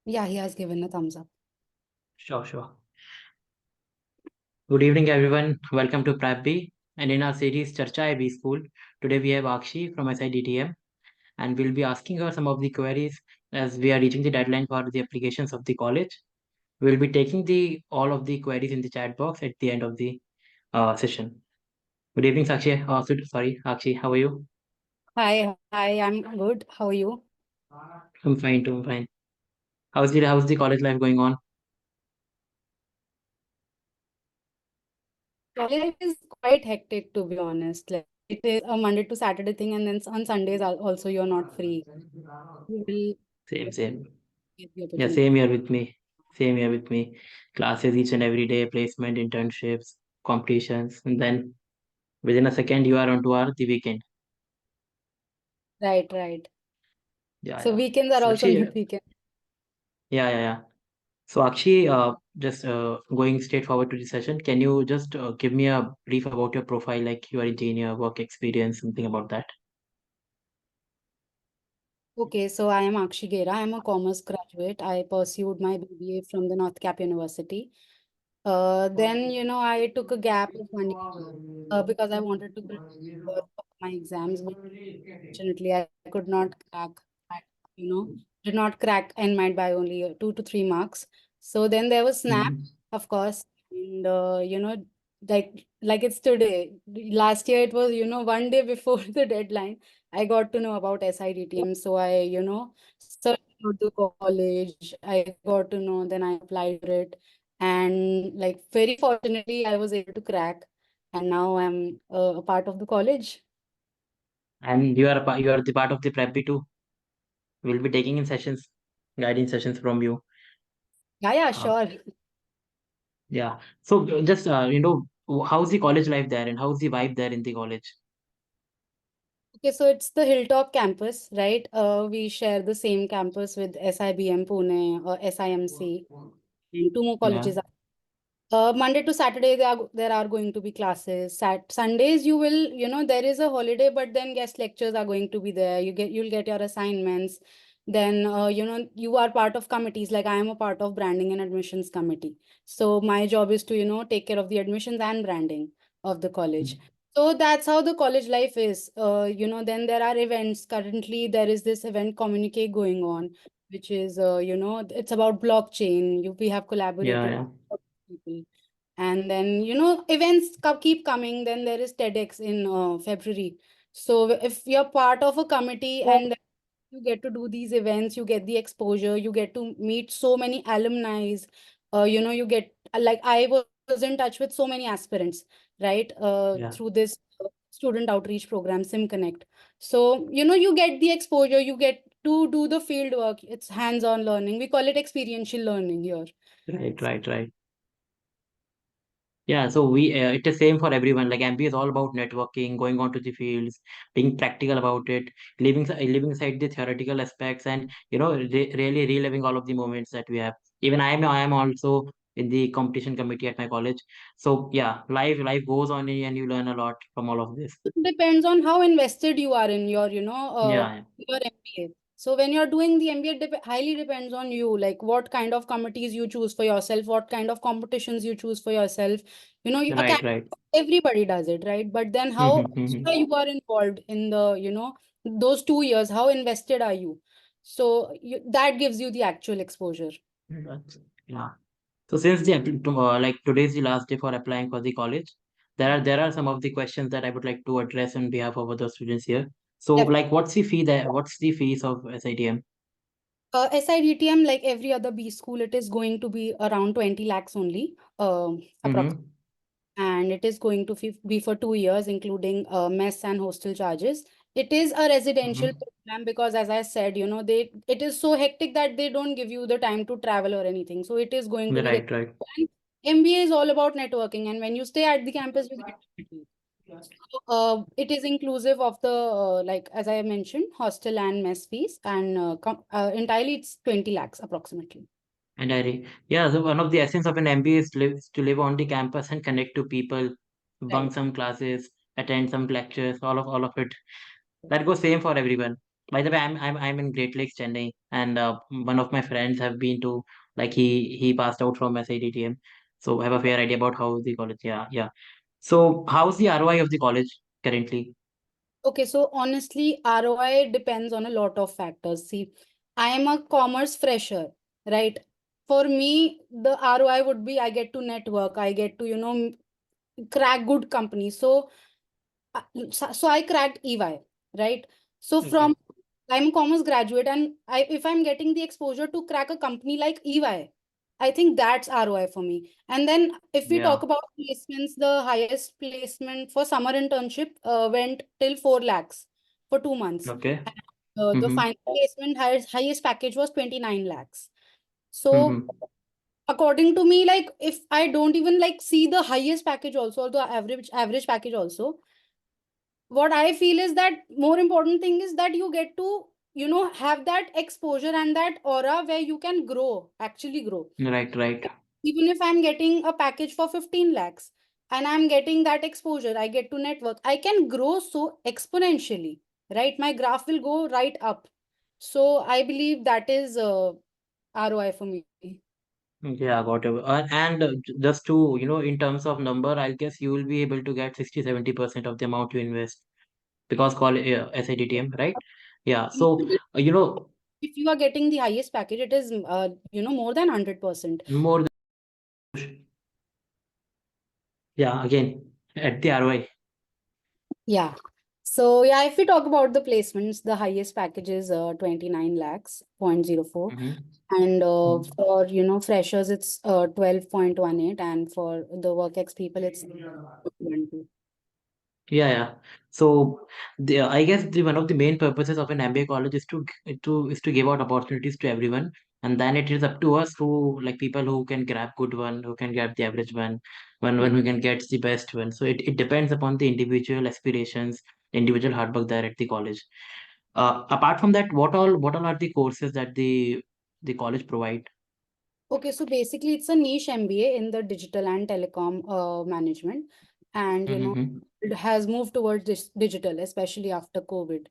Yeah, he has given a thumbs up. Sure, sure. Good evening, everyone. Welcome to PrepBee. And in our series CHARCHA-E-BSCHOOL, today we have Aakshi from SIDTM, and we'll be asking her some of the queries as we are reaching the deadline for the applications of the college. We'll be taking the all of the queries in the chat box at the end of the session. Good evening, Sakshi. Sorry, Aakshi. How are you? Hi, I'm good. How are you? I'm fine too. I'm fine. How's the college life going on? College life is quite hectic, to be honest. Like it is a Monday to Saturday thing, and then on Sundays also you're not free. You will Same, same. get the Yeah, opportunity. same here with me. Same here with me. Classes each and every day, placement, internships, competitions, and then within a second you are onto our the weekend. Right, right. Yeah, So yeah. weekends are So also actually, not weekends. yeah, yeah, yeah. So actually, just going straight forward to the session, can you just give me a brief about your profile, like your engineer, work experience, something about that? Okay, so I am Aakshi Gera. I'm a commerce graduate. I pursued my BBA from the North Cap University. Then, I took a gap of 1 year because I wanted to prepare for my exams, but unfortunately, I could not crack, that, you know, did not crack NMAT by only 2 to 3 marks. So then there was SNAP, Mhm. of course, and like it's today. Last year it was, one day before the deadline, I got to know about SIDTM. So I, searched about the college. I got to know, then I applied for it, and like very fortunately, I was able to crack, and now I'm a part of the college. And you are the part of the PrepBee too. We'll be taking in sessions, guiding sessions from you. Yeah, yeah, Uh, sure. yeah. So just how's the college life there, and how's the vibe there in the college? Okay, so it's the Hilltop campus, right? We share the same campus with SIBM Pune or SIMC, and two more Yeah. colleges. Monday to Saturday, there are going to be classes. Sundays, there is a holiday, but then guest lectures are going to be there. You'll get your assignments. Then, you are part of committees. Like I am a part of branding and admissions committee. So my job is to, take care of the admissions and branding of the college. So that's how the college life is. Then there are events. Currently, there is this event communique going on, which is, it's about blockchain. We have Yeah, collaborated yeah. with people. And then, events keep coming. Then there is TEDx in February. So if you're part of a committee and then you get to do these events, you get the exposure, you get to meet so many alumni. You get like I was in touch with so many aspirants, right? Yeah. Through this student outreach program, Sim Connect. So, you get the exposure, you get to do the field work. It's hands-on learning. We call it experiential learning here. Right, right, right. Yeah, so it is same for everyone. Like MBA is all about networking, going on to the fields, being practical about it, leaving aside the theoretical aspects, and really reliving all of the moments that we have. Even I am also in the competition committee at my college. So yeah, life goes on, and you learn a lot from all of this. Depends on how invested you are in your, Yeah, your MBA. So when you're doing the MBA, highly depends on you, like what kind of committees you choose for yourself, what kind of competitions you choose for yourself. right, right. Everybody does it, right? But then how extra you are involved in the, those 2 years, how invested are you? So that gives you the actual exposure. Yeah. So since like today is the last day for applying for the college, there are some of the questions that I would like to address on behalf of other students here. So like, what's the fee there? What's the fees of SITM? SIDTM, like every other B school, it is going to be around 20 lakhs only, approximately. Mm-hmm. And it is going to be for 2 years, including mess and hostel charges. It is a residential Mm-hmm. program because, as I said, it is so hectic that they don't give you the time to travel or anything. So it is going to be Right, right. and MBA is all about networking, and when you stay at the campus, you get to network. So, it is inclusive of the like as I mentioned, hostel and mess fees, and entirely it's 20 lakhs approximately. And yeah, so one of the essence of an MBA is to live on the campus and connect to people, bunk Right. some classes, attend some lectures, all of it. That goes same for everyone. By the way, I'm in Great Lakes, Chennai, and one of my friends have been to, like, he passed out from SIDTM, so I have a fair idea about how the college. Yeah, yeah. So how's the ROI of the college currently? Okay, so honestly, ROI depends on a lot of factors. See, I am a commerce fresher, right? For me, the ROI would be I get to network, I get to, crack good companies. So I cracked EY, right? So Okay. from I'm a commerce graduate, and if I'm getting the exposure to crack a company like EY, I think that's ROI for me. And then if we talk Yeah. about placements, the highest placement for summer internship went till 4 lakhs for 2 months. Okay. The Mm-hmm. final placement highest package was 29 lakhs. So Mm-hmm. according to me, like if I don't even like see the highest package also, or the average package also, what I feel is that more important thing is that you get to, have that exposure and that aura where you can grow, actually grow. Right, right. Even if I'm getting a package for 15 lakhs and I'm getting that exposure, I get to network, I can grow so exponentially, right? My graph will go right up. So I believe that is ROI for me. Yeah, got it. And just to, in terms of number, I guess you will be able to get 60-70% of the amount you invest because call SIDTM, right? Yeah. So, If you are getting the highest package, it is, more than 100%. more than, yeah, again, at the ROI. Yeah. So yeah, if we talk about the placements, the highest package is 29 lakhs, 0.04. Mm-hmm. And for, freshers, it's 12.18. And for the work ex people, it's 12. Yeah, yeah. So I guess the one of the main purposes of an MBA college is to give out opportunities to everyone, and then it is up to us who, like, people who can grab good one, who can grab the average one who can get the best one. So it depends upon the individual aspirations, individual hard work there at the college. Apart from that, what all are the courses that the college provide? Okay, so basically it's a niche MBA in the digital and telecom management. And, Mm-hmm. it has moved towards this digital, especially after COVID.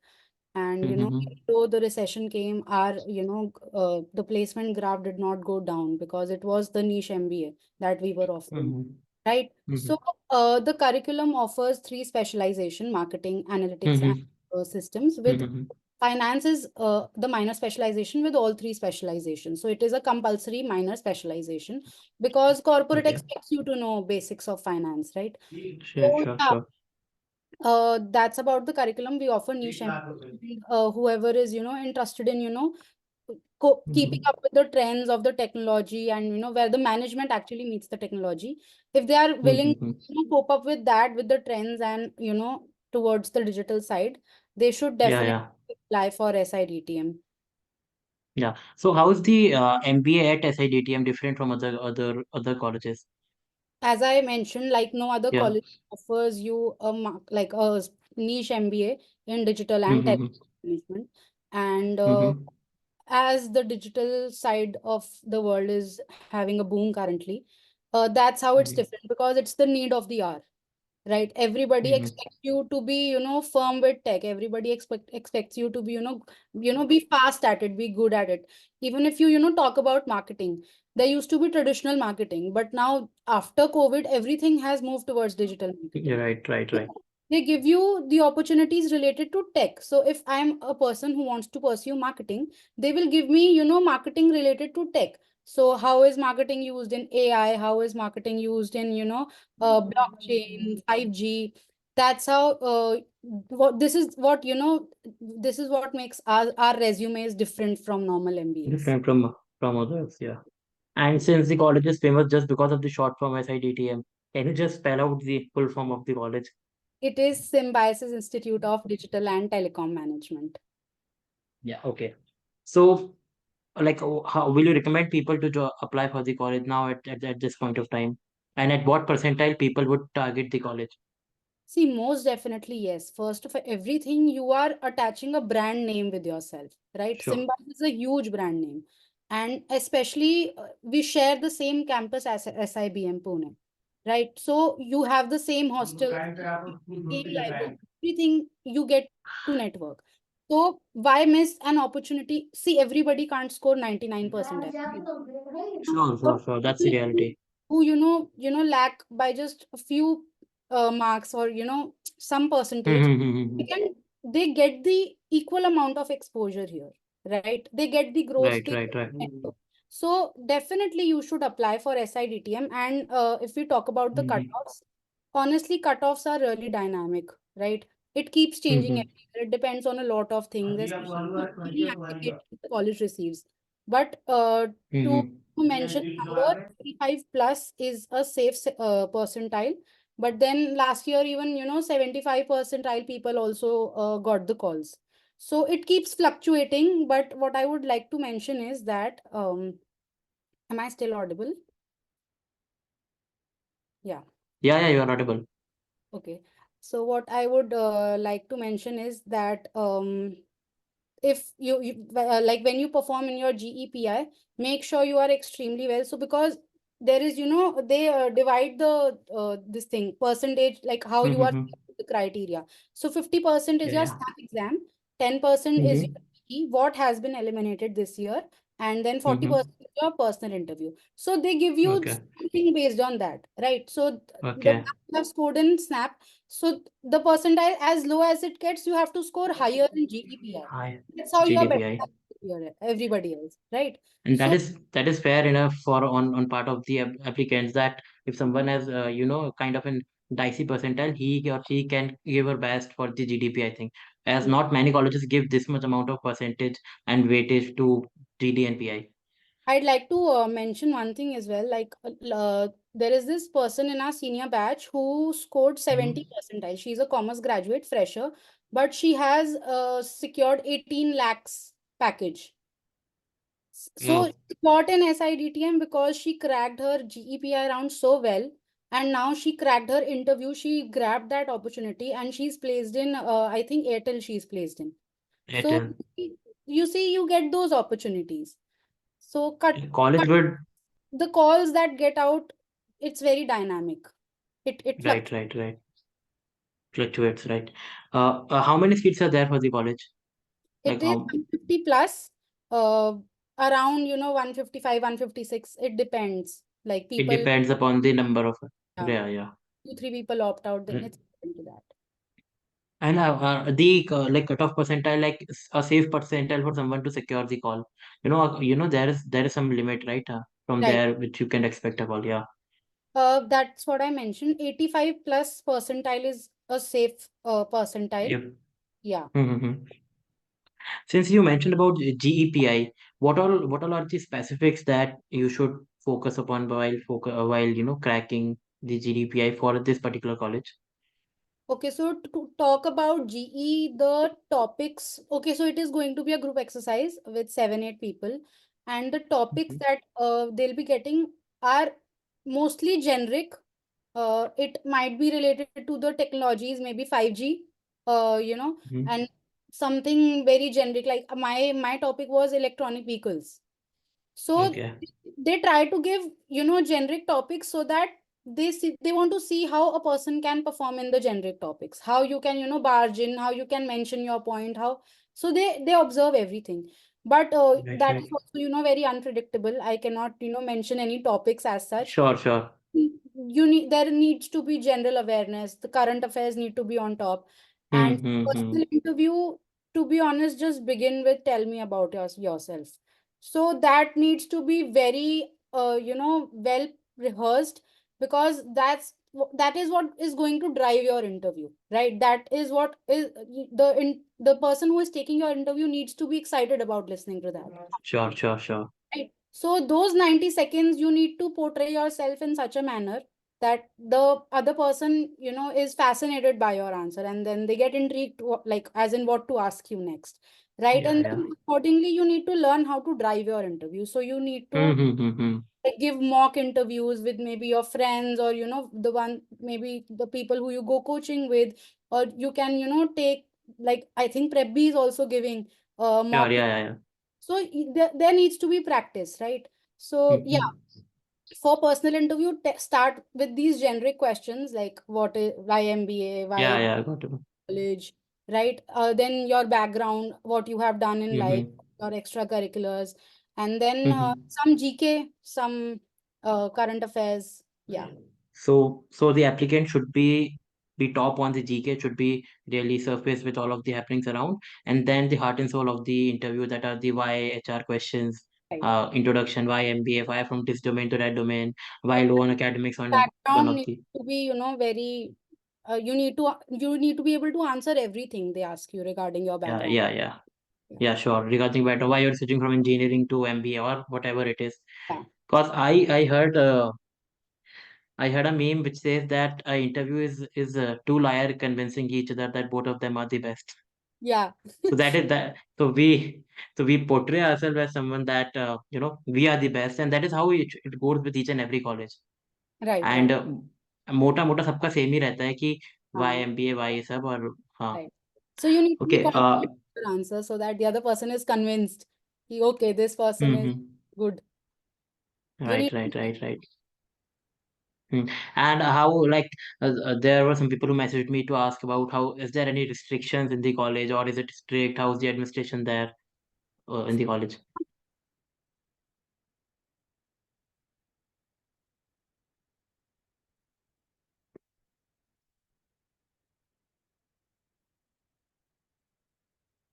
And, Mm-hmm. even though the recession came, the placement graph did not go down because it was the niche MBA that we were offering, Mm-hmm. right? Mm-hmm. So the curriculum offers three specialization: marketing, analytics, and Mm-hmm. systems. With Mm-hmm. finance is the minor specialization with all three specializations. So it is a compulsory minor specialization because corporate Okay. expects you to know basics of finance, right? Sure, So sure, yeah, sure. that's about the curriculum. We offer niche MBA. Whoever is, interested in, keeping Mm-hmm. up with the trends of the technology, and, where the management actually meets the technology. If they are willing, Mm-hmm. cope up with that, with the trends and, towards the digital side, they should Yeah, definitely yeah. apply for SIDTM. Yeah. So how is the MBA at SIDTM different from other colleges? As I mentioned, like no other Yeah. college offers you like a niche MBA in digital and tech Mm-hmm. management. And Mm-hmm. as the digital side of the world is having a boom currently, that's how it's Mm-hmm. different because it's the need of the hour, right? Everybody Mm-hmm. expects you to be, firm with tech. Everybody expects you to be, be fast at it, be good at it. Even if you, talk about marketing, there used to be traditional marketing, but now after COVID, everything has moved towards digital Yeah, marketing. right, right, right. They give you the opportunities related to tech. So if I'm a person who wants to pursue marketing, they will give me, marketing related to tech. So how is marketing used in AI? How is marketing used in, blockchain, 5G? That's how what this is what makes our resumes different from normal MBAs. Different from others, yeah. And since the college is famous just because of the short form SIDTM, can you just spell out the full form of the college? It is Symbiosis Institute of Digital and Telecom Management. Yeah, okay. So, like, how will you recommend people to apply for the college now at this point of time? And at what percentile people would target the college? See, most definitely, yes. First of everything, you are attaching a brand name with yourself, right? Sure. Simba is a huge brand name. And especially, we share the same campus as SIBM Pune, right? So you have the same hostel, same library, everything you get to network. So why miss an opportunity? See, everybody can't score 99 percentile. Sure. That's the reality. Who lack by just a few marks, or some percentage, they Mm-hmm. can they get the equal amount of exposure here, right? They get the growth, Right, they right, right. get the. So definitely you should apply for SIDTM. And if we talk about the Mm-hmm. cutoffs, honestly, cutoffs are really dynamic, right? It keeps changing Mm-hmm. every year. It depends on a lot of things, especially how many applications the college receives. But to Mm-hmm. mention number, 35 plus is a safe percentile. But then last year, even 75 percentile people also got the calls. So it keeps fluctuating. But what I would like to mention is that, am I still audible? Yeah. Yeah, you are audible. Okay. So what I would like to mention is that, if like when you perform in your GEPI, make sure you are extremely well. So because there is, they divide the this thing percentage, like how you are Mm-hmm. the criteria. So 50% is Yeah, your yeah. SNAP exam, 10% is Mm-hmm. your what has been eliminated this year, and then Mm-hmm. 40% is your personal interview. So they give you Okay. something based on that, right? So the Okay. marks you have scored in SNAP, so the percentile as low as it gets, you have to score higher in GEPI. Hi. That's how you are better GDPI. than everybody else, right? And So that is fair enough for on part of the applicants, that if someone has kind of an dicey percentile, he or she can give her best for the GDP, I think, as yeah, not many colleges give this much amount of percentage and weightage to GD and PI. I'd like to mention one thing as well. Like, there is this person in our senior batch who scored Mhm. 70 percentile. She's a commerce graduate, fresher, but she has secured 18 lakhs package. So Oh, she got an SIDTM because she cracked her GEPI round so well, and now she cracked her interview. She grabbed that opportunity, and she's placed in, I think Airtel she's placed in. So Airtel. you see, you get those opportunities. So College would. the calls that get out, it's very dynamic. It Right, fluctuates. right, right. Fluctuates, right. How many seats are there for the college? It Like is how 150 plus, around 155, 156. It depends. Like it people, depends upon the number of. yeah, Yeah, yeah. two, three people opt out, then Mm. it's into that. And the like cutoff percentile, like a safe percentile for someone to secure the call. There is some limit, right? From Right. there, which you can expect a call. Yeah. That's what I mentioned. 85 plus percentile is a safe percentile. Yep. Yeah. Mm-hmm. Since you mentioned about GEPI, what all are the specifics that you should focus upon while cracking the GDPI for this particular college? Okay, so to talk about GE, the topics, okay, so it is going to be a group exercise with 7, 8 people, and the topics Mhm. that they'll be getting are mostly generic. It might be related to the technologies, maybe 5G, Mhm. and something very generic. Like my topic was electronic vehicles. So Okay. they try to give, generic topics so that they want to see how a person can perform in the generic topics, how you can, barge in, how you can mention your point, how. So they observe everything. But Right, that right. is also, very unpredictable. I cannot, mention any topics as such. Sure, sure. There needs to be general awareness, the current affairs need to be on top. And Mm-hmm. personal interview, to be honest, just begin with tell me about yourself. So that needs to be very well rehearsed, because that is what is going to drive your interview, right? That is what is the person who is taking your interview needs to be excited about listening to that. Sure, sure, sure. Right. So those 90 seconds, you need to portray yourself in such a manner that the other person, is fascinated by your answer, and then they get intrigued, like as in what to ask you next. Right. Yeah, And yeah. then accordingly, you need to learn how to drive your interview. So you need to Mm-hmm. like give mock interviews with maybe your friends, or the one, maybe the people who you go coaching with, or you can, take, like I think PrepBee is also giving Sure, mock. yeah, yeah, yeah. So there needs to be practice, right? So yeah, Mm-hmm. for personal interview, start with these generic questions like why MBA, Yeah, why yeah, got it. college, right? Then your background, what you have done in life, Mm-hmm. your extracurriculars, and then Mm-hmm. some GK, some current affairs. Yeah, So the applicant should be top on the GK, should be really surface with all of the happenings around, and then the heart and soul of the interview, that are the why HR questions, right. introduction, why MBA, why from this domain to that domain, why And low on academics on one background of needs the. to be, very. You need to be able to answer everything they ask you regarding your Yeah, background. yeah, yeah. Yeah. Yeah, sure. Regarding better why you're switching from engineering to MBA or whatever it is. Yeah. Because I heard a meme which says that a interview is two liars convincing each other that both of them are the best. Yeah. So that is that. So we portray ourselves as someone that we are the best, and that is how it goes with each and every college. Right, And right. मोटा मोटा सबका same ही रहता है कि Y हाँ, MBA Y ये सब और हाँ. right. So you need to be Okay. confident in your answer so that the other person is convinced. Okay, this person is Mm-hmm. good. You Right, need right, to, right, right. And how, like, there were some people who messaged me to ask about how is there any restrictions in the college, or is it strict? How's the administration there in the college?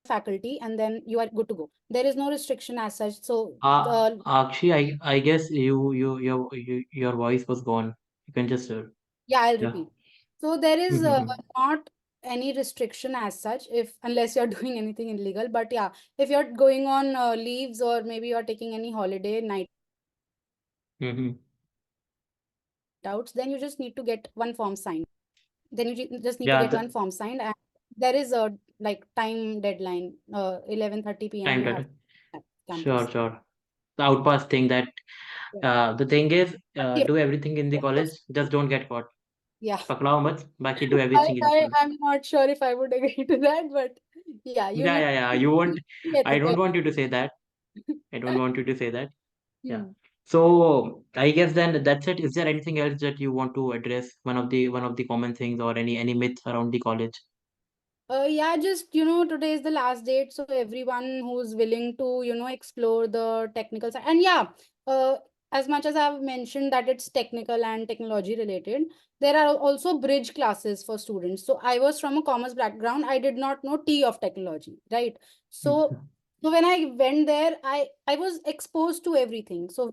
faculty, and then you are good to go. There is no restriction as such. So the Aakshi, I guess your voice was gone. You can just yeah, I'll yeah. repeat. So there is Mm-hmm. not any restriction as such, if unless you're doing anything illegal. But yeah, if you're going on leaves, or maybe you're taking any holiday night Mm-hmm. outs, then you just need to get one form signed. Then you just need to Yeah, get one the form signed, and there is a like time deadline. 11:30 p.m. time you have that. to at Sure, campus. sure. The outpass thing that Yeah. the thing is, Yeah. do everything in the college, just don't get caught. Yeah. Paklao mat, baki do I, everything in the I college. I'm not sure if I would agree to that, but yeah, you Yeah, need yeah, yeah. You to won't. be I ethical. don't want you to say that. I don't want you to say that. Yeah. Hmm. So I guess then that's it. Is there anything else that you want to address? One of the common things, or any myths around the college? Yeah, just today is the last date, so everyone who's willing to explore the technical side, and yeah, uh, as much as I've mentioned that it's technical and technology related, there are also bridge classes for students. So I was from a commerce background, I did not know T of technology, right? So Mhm. so when I went there, I was exposed to everything. So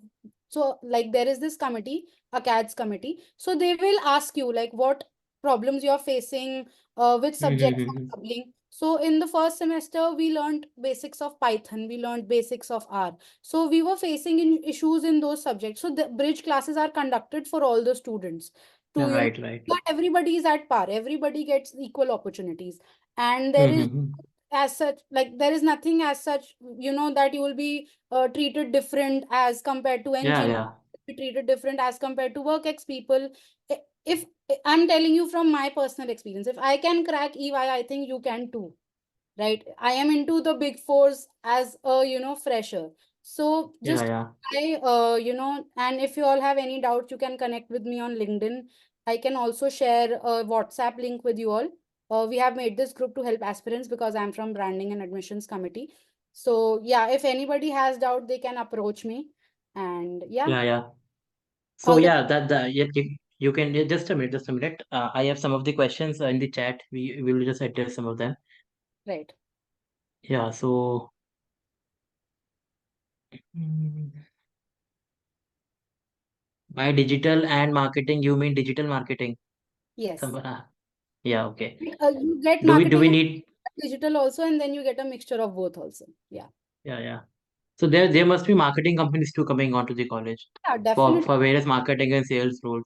like there is this committee, a CADS committee, so they will ask you like what problems you're facing, which subjects are Mhm. troubling. So in the first semester, we learned basics of Python, we learned basics of R. So we were facing issues in those subjects. So the bridge classes are conducted for all the students to, Yeah, right, right. not everybody is at par. Everybody gets equal opportunities. And there is Mhm. as such, like there is nothing as such, that you will be treated different as compared to Yeah, engineers, yeah, be treated different as compared to work ex people. If I'm telling you from my personal experience, if I can crack EY, I think you can too, right? I am into the big fours as a fresher. So yeah, just yeah, and if you all have any doubts, you can connect with me on LinkedIn. I can also share a WhatsApp link with you all. We have made this group to help aspirants because I'm from branding and admissions committee. So yeah, if anybody has doubt, they can approach me. And yeah, yeah, yeah. So all the yeah, that yeah, you can just a minute, just a minute. I have some of the questions in the chat. We will just address some of them. right. Yeah. So mm, by digital and marketing, you mean digital marketing? Yes. Yeah. Okay. You get Do we marketing need? digital also, and then you get a mixture of both also. Yeah. Yeah, yeah. So there must be marketing companies too coming onto the college Yeah, for definitely. for various marketing and sales roles.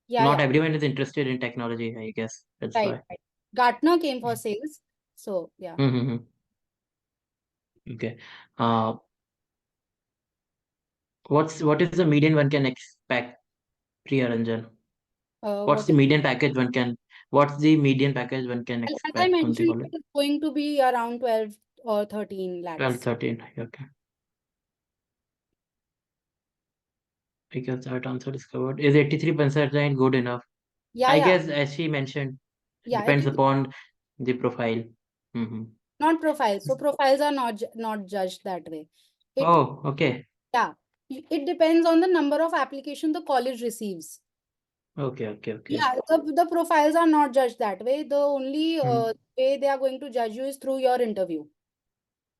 Yeah, Not yeah. everyone is interested in technology, I guess. That's Right, why. right. Gartner came for sales. So yeah. Mm-hmm. Okay. Uh, what is the median one can expect, Priya Ranjan? What's What the is, median package one can? What's the median package one can as I expect from the mentioned, college? it is going to be around 12 or 13 12, lakhs. 13. Okay. Because that answer is covered. Is 83% good enough? Yeah, I yeah. guess, as she mentioned, Yeah, it depends is. upon the profile. Mm-hmm. not profiles. So profiles are not judged that way. It Oh, okay. Yeah, it depends on the number of application the college receives. Okay, okay, okay. Yeah, the profiles are not judged that way. The only Mm-hmm. way they are going to judge you is through your interview.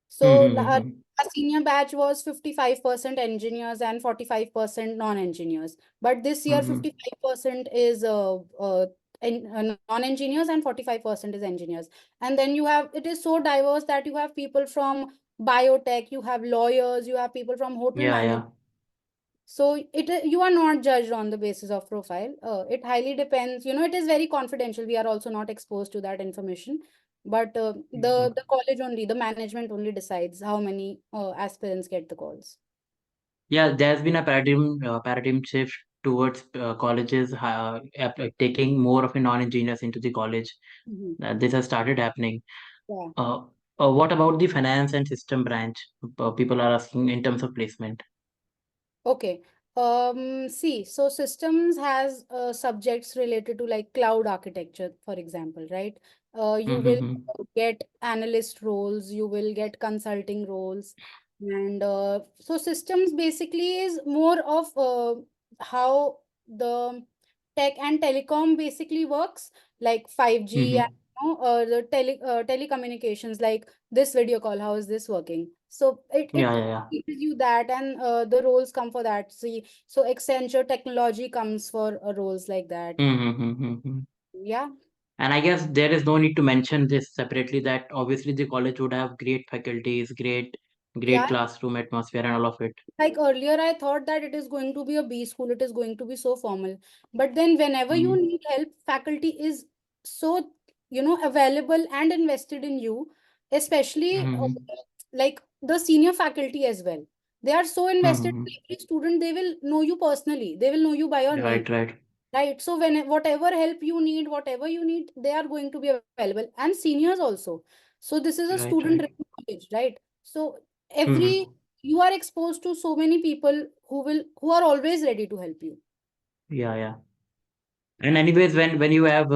So Mm-hmm. our senior batch was 55% engineers and 45% non-engineers. But this year, Mm-hmm. 55% is non-engineers and 45% is engineers. And then it is so diverse that you have people from biotech, you have lawyers, you have people from hotel Yeah, management. yeah. So you are not judged on the basis of profile. It highly depends. It is very confidential. We are also not exposed to that information. But Mm-hmm. the college only, the management only decides how many aspirants get the calls. Yeah, there's been a paradigm shift towards colleges taking more of a non-engineers into the college. Mhm. This has started happening. Yeah. Uh, what about the finance and system branch? People are asking in terms of placement. Okay. See, so systems has subjects related to like cloud architecture, for example, right? You will Mm-hmm. get analyst roles, you will get consulting roles, and so systems basically is more of how the tech and telecom basically works, like 5G and Mm-hmm. the telecommunications, like this video call, how is this working? So it Yeah, yeah, yeah. teaches you that, and the roles come for that. See, so Accenture technology comes for roles like that. Mm-hmm. Yeah, And I guess there is no need to mention this separately that obviously the college would have great faculties, great yeah. classroom atmosphere and all of it. Like earlier, I thought that it is going to be a B school, it is going to be so formal. But then, whenever you Mm-hmm. need help, faculty is so, available and invested in you, especially Mm-hmm. like the senior faculty as well. They are so invested Mm-hmm. in every student, they will know you personally, they will know you by your name. Right, right, Right. So whatever help you need, whatever you need, they are going to be available. And seniors also. So this is a right, right. student-driven college, right? So Mm-hmm. you are exposed to so many people who are always ready to help you. Yeah, yeah. And anyways, when you have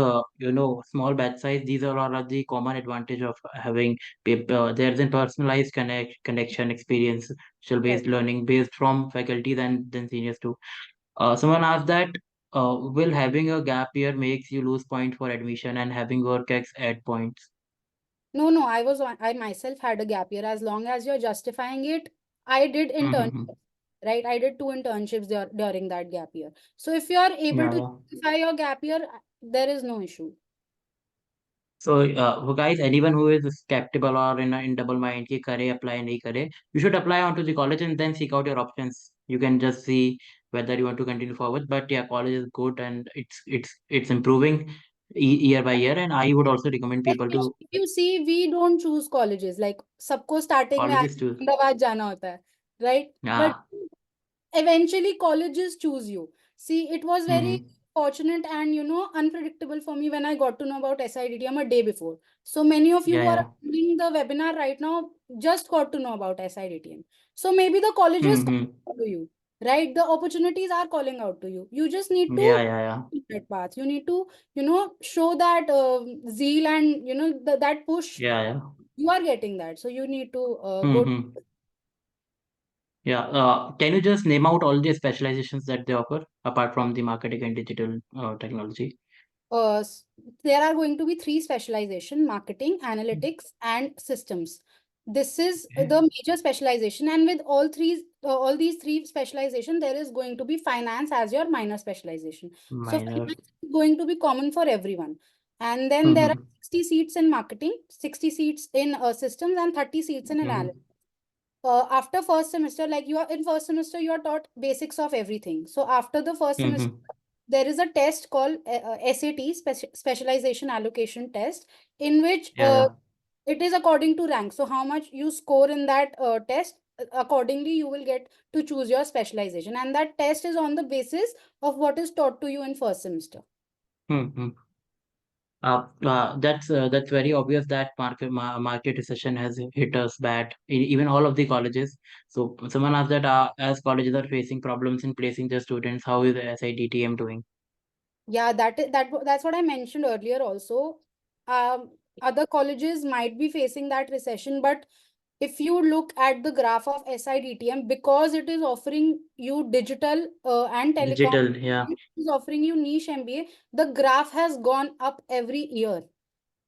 small batch size, these are all of the common advantage of having paper. There's a personalized connection experience, social Right. based learning based from faculty than seniors too. Someone asked that will having a gap year makes you lose point for admission and having work ex add points. No, no, I myself had a gap year. As long as you're justifying it, I did Mm-hmm. internships, right? I did two internships during that gap year. So if you are able Yeah, to yeah. justify your gap year, there is no issue. So, for guys, anyone who is skeptical or in double mind, ki kare apply nahi kare, you should apply onto the college and then seek out your options. You can just see whether you want to continue forward. But yeah, college is good and it's improving year by year. And I would also recommend people to If you see, we don't choose colleges. Like सबको starting में colleges too. Ahmedabad जाना होता है, right? But Yeah. eventually colleges choose you. See, it was very Mm-hmm. fortunate and unpredictable for me when I got to know about SIDTM a day before. So many of you Yeah, who are yeah. attending the webinar right now just got to know about SIDTM. So maybe the colleges Mm-hmm. calling out to you, right? The opportunities are calling out to you. You just need to Yeah, yeah, yeah. take that path. You need to show that zeal and that push. Yeah, yeah. You are getting that, so you need to go. Mm-hmm. Yeah. Can you just name out all the specializations that they offer apart from the marketing and digital technology? uh, s- there are going to be three specialization: marketing, analytics, and systems. This is Okay. the major specialization, and with all these three specialization, there is going to be finance as your minor specialization. So Minor. finance is going to be common for everyone. And then there are Mm-hmm. 60 seats in marketing, 60 seats in systems, and 30 seats in Mm-hmm. analytics. After first semester, like you are in first semester, you are taught basics of everything. So after the first semester, Mm-hmm. there is a test called SAT, Specialization Allocation Test, in which Yeah, yeah. it is according to rank. So how much you score in that test, accordingly you will get to choose your specialization, and that test is on the basis of what is taught to you in first semester. Mm-hmm. That's very obvious that market recession has hit us bad in even all of the colleges. So someone asked that as colleges are facing problems in placing their students, how is SIDTM doing? Yeah, that's what I mentioned earlier also. other colleges might be facing that recession, but if you look at the graph of SIDTM, because it is offering you digital and telecom, Digital, yeah. it is offering you niche MBA, the graph has gone up every year.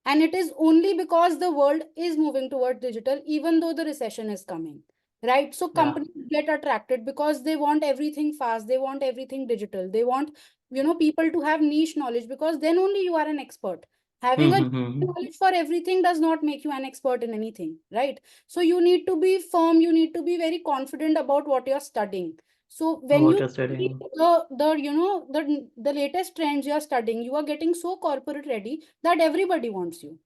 And it is only because the world is moving towards digital, even though the recession is coming, right? So Yeah. companies get attracted because they want everything fast, they want everything digital, they want, people to have niche knowledge, because then only you are an expert. Having a Mm-hmm. knowledge for everything does not make you an expert in anything, right? So you need to be firm, you need to be very confident about what you're studying. So when What you you're see studying. the latest trends you are studying, you are getting so corporate ready that everybody wants you.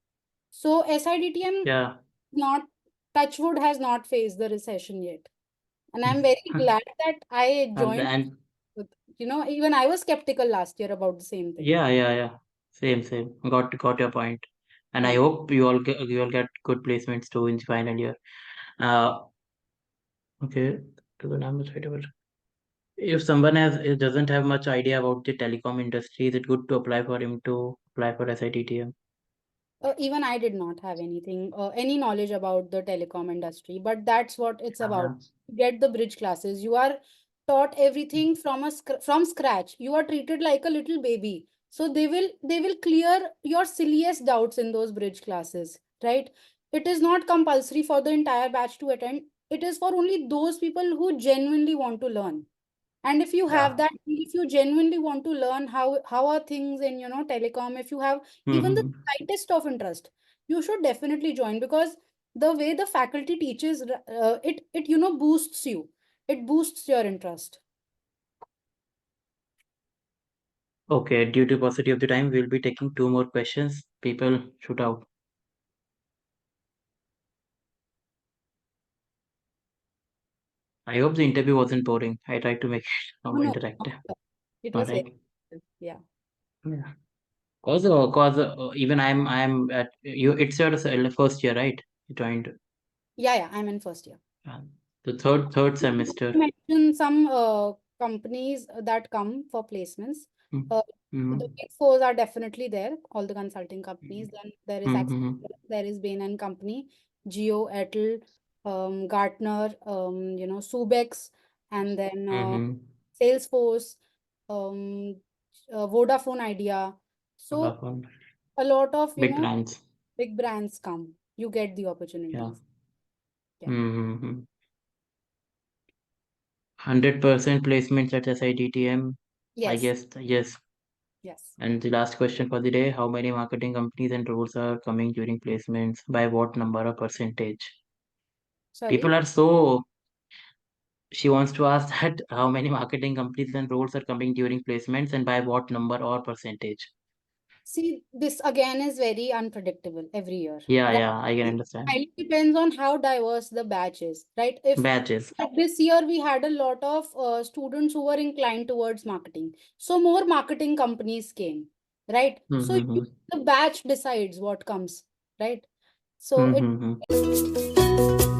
So SIDTM, Yeah. not, touchwood, has not faced the recession yet. And I'm very glad that I joined. And Even I was skeptical last year about the same thing. yeah. Same. Got your point. And I Yeah. hope you all get good placements too in final year. Uh, okay. To the numbers, whatever. If someone doesn't have much idea about the telecom industry, is it good to apply for him to apply for SITTM? Even I did not have any knowledge about the telecom industry, but that's what it's about. Yeah. You get the bridge classes. You are taught everything from scratch. You are treated like a little baby. So they will clear your silliest doubts in those bridge classes, right? It is not compulsory for the entire batch to attend. It is for only those people who genuinely want to learn. And if you have Yeah. that, if you genuinely want to learn how are things in telecom, if you have even the Mm-hmm. slightest of interest, you should definitely join, because the way the faculty teaches, it boosts you, it boosts your interest. Okay, due to paucity of the time, we'll be taking two more questions. People shoot out. I hope the interview wasn't boring. I tried to make it No, no, interactive. it All was right. very yeah. Yeah. Cause even I'm at you. It's your first year, right? You joined Yeah, I'm in first year. uh, the third semester. Mention some companies that come for placements. Uh, the Mm-hmm. Big Fours are definitely there, all the consulting companies. Then there is Mm-hmm. there is Bain and Company, Geo, Airtel, Gartner, Subex, and then Mm-hmm. Salesforce, um, Vodafone Idea. So a lot of Big brands. big brands come. You get the Yeah. opportunities. Yeah. Mm-hmm. 100% placements at SIDTM. I Yes. guess yes. Yes. And the last question for the day: how many marketing companies and roles are coming during placements? By what number or percentage? Sorry. People are so. She wants to ask that how many marketing companies and roles are coming during placements and by what number or percentage? See, this again is very unpredictable every year, right? Yeah, I can It understand. highly depends on how diverse the batch is, right? If Badges. like this year we had a lot of students who were inclined towards marketing, so more marketing companies came, right? So Mm-hmm. the batch decides what comes, right? So it Mm-hmm.